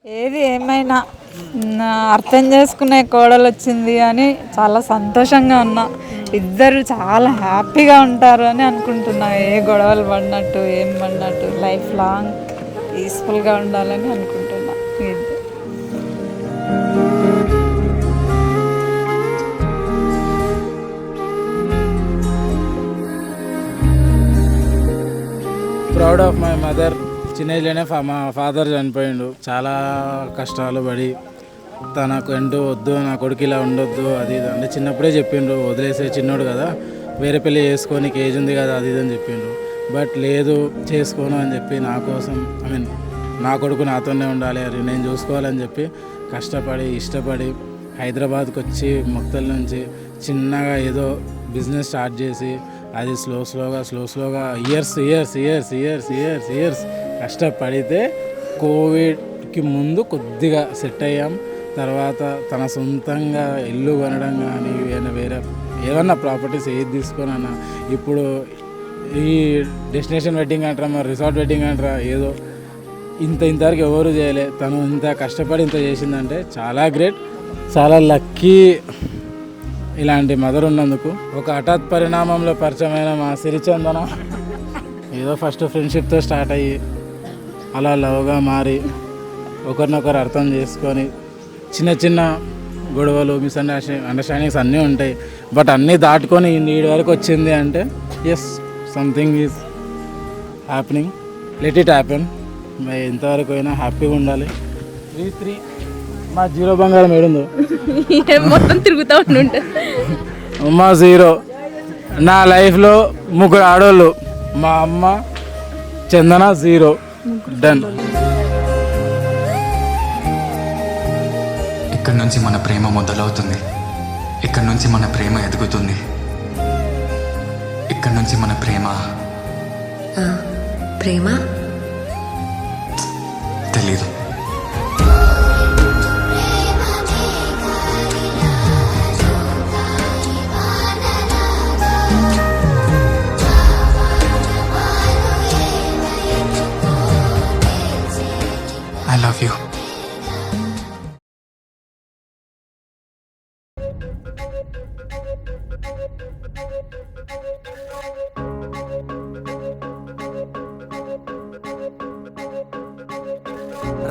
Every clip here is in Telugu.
ఏది ఏమైనా అర్థం చేసుకునే కోడలు వచ్చింది అని చాలా సంతోషంగా ఉన్నా. ఇద్దరు చాలా హ్యాపీగా ఉంటారు అని అనుకుంటున్నా. ఏ గొడవలు పడినట్టు ఏం పడినట్టు లైఫ్ లాంగ్ పీస్ఫుల్గా ఉండాలని అనుకుంటున్నా. Proud of my mother. చిన్న ఏజ్లోనే మా ఫాదర్ చనిపోయిండు. చాలా కష్టాలు పడి తనకు ఎంటూ వద్దు, నా కొడుకు ఇలా ఉండొద్దు అది ఇది అంటే చిన్నప్పుడే చెప్పిండ్రు, వదిలేసే చిన్నోడు కదా, వేరే పెళ్ళి చేసుకోనికి ఏజ్ ఉంది కదా అది ఇది అని చెప్పిండ్రు. బట్ లేదు చేసుకోను అని చెప్పి నా కోసం నా కొడుకు నాతోనే ఉండాలి, అది నేను చూసుకోవాలని చెప్పి కష్టపడి ఇష్టపడి హైదరాబాద్కి వచ్చి మొక్తల నుంచి చిన్నగా ఏదో బిజినెస్ స్టార్ట్ చేసి అది స్లోగా ఇయర్స్ కష్టపడితే కోవిడ్కి ముందు కొద్దిగా సెట్ అయ్యాం. తర్వాత తన సొంతంగా ఇల్లు కొనడం కానీ వేరే ఏమన్నా ప్రాపర్టీస్ ఏది తీసుకొనన్నా ఇప్పుడు ఈ డెస్టినేషన్ వెడ్డింగ్ అంటారా, మరి రిసార్ట్ వెడ్డింగ్ అంటారా, ఏదో ఇంతవరకు ఎవరు చేయలే. తను ఇంత కష్టపడి ఇంత చేసిందంటే చాలా గ్రేట్, చాలా లక్కీ ఇలాంటి మదర్ ఉన్నందుకు. ఒక హఠాత్ పరిణామంలో పరిచయమైన మా సిరిచందన ఏదో ఫస్ట్ ఫ్రెండ్షిప్తో స్టార్ట్ అయ్యి అలా లవ్గా మారి ఒకరినొకరు అర్థం చేసుకొని చిన్న చిన్న గొడవలు అండర్స్టాండింగ్స్ అన్నీ ఉంటాయి. బట్ అన్నీ దాటుకొని నీడి వరకు వచ్చింది అంటే yes something is happening, let it happen. ఎంతవరకు అయినా హ్యాపీగా ఉండాలి. 3 మా జీరో బంగారం ఏడుందో మొత్తం తిరుగుతూ ఉంటుంటే మా జీరో. నా లైఫ్లో 3 ఆడోళ్ళు, మా అమ్మ, చందన, జీరో. డన్. ఇక్కడి నుంచి మన ప్రేమ మొదలవుతుంది, ఇక్కడి నుంచి మన ప్రేమ ఎదుగుతుంది, ఇక్కడి నుంచి మన ప్రేమ ప్రేమ తెలీదు. I love you.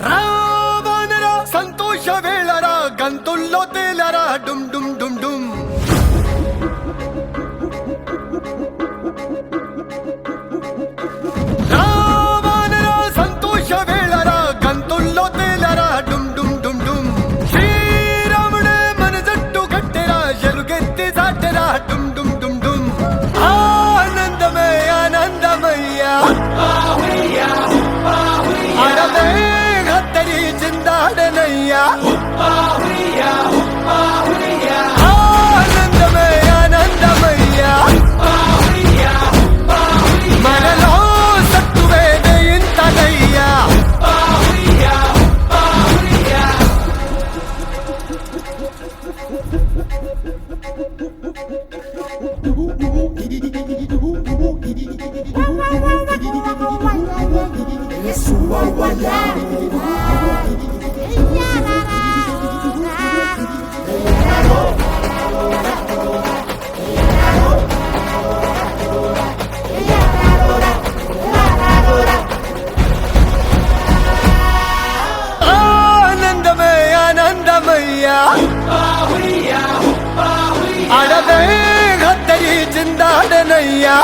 రావణరా సంతోష వేళరా గంతుల్లో తేలరా డుమ్ డుమ్ డుమ్ డుమ్. రావణరా సంతోష వేళరా గంతుల్లో తేలరా డుమ్ డుమ్ డుమ్ డుమ్. శ్రీరాముడే మన జట్టు కట్టెరా ఎలుగెత్తి సాటెరా డుమ్ డుమ్ డుమ్ డుమ్. ఆనందమే ఆనందమయ్యా అరవే హత్తరి చిందాడనయ్యా. ఆనందమే ఆనందమయ్యా మనలో సత్తువేదే ఇంతనయ్యా. ఆనందమే ఆనందమయ్యా అడవే హత్తరి చిందాడనయ్యా.